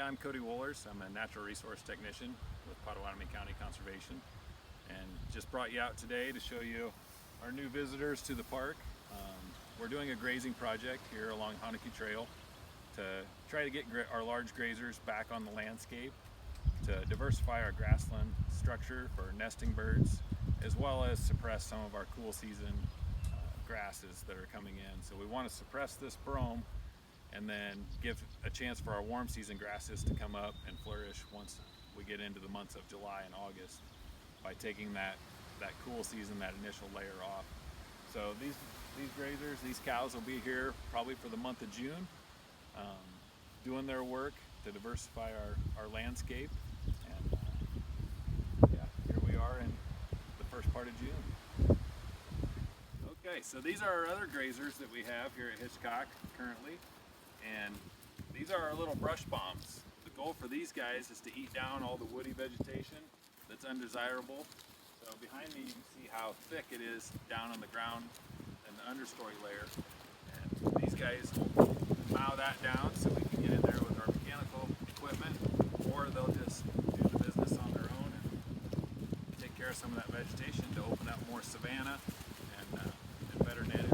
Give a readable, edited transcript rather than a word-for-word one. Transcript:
I'm Cody Wohlers. I'm a natural resource technician with Potawatomi County Conservation, and just brought you out today to show you our new visitors to the park. We're doing a grazing project here along Hanaki Trail to try to get our large grazers back on the landscape, to diversify our grassland structure for nesting birds, as well as suppress some of our cool season grasses that are coming in. So we want to suppress this brome and then give a chance for our warm season grasses to come up and flourish once we get into the months of July and August by taking that cool season, that initial layer off. So these grazers, these cows will be here probably for the month of June, doing their work to diversify our landscape. And yeah, here we are in the first part of June. Okay, so these are our other grazers that we have here at Hitchcock currently. And these are our little brush bombs. The goal for these guys is to eat down all the woody vegetation that's undesirable. So behind me you can see how thick it is down on the ground and the understory layer. And these guys will mow that down so we can get in there with our mechanical equipment, or they'll just do the business on their own and take care of some of that vegetation to open up more savanna and better netting.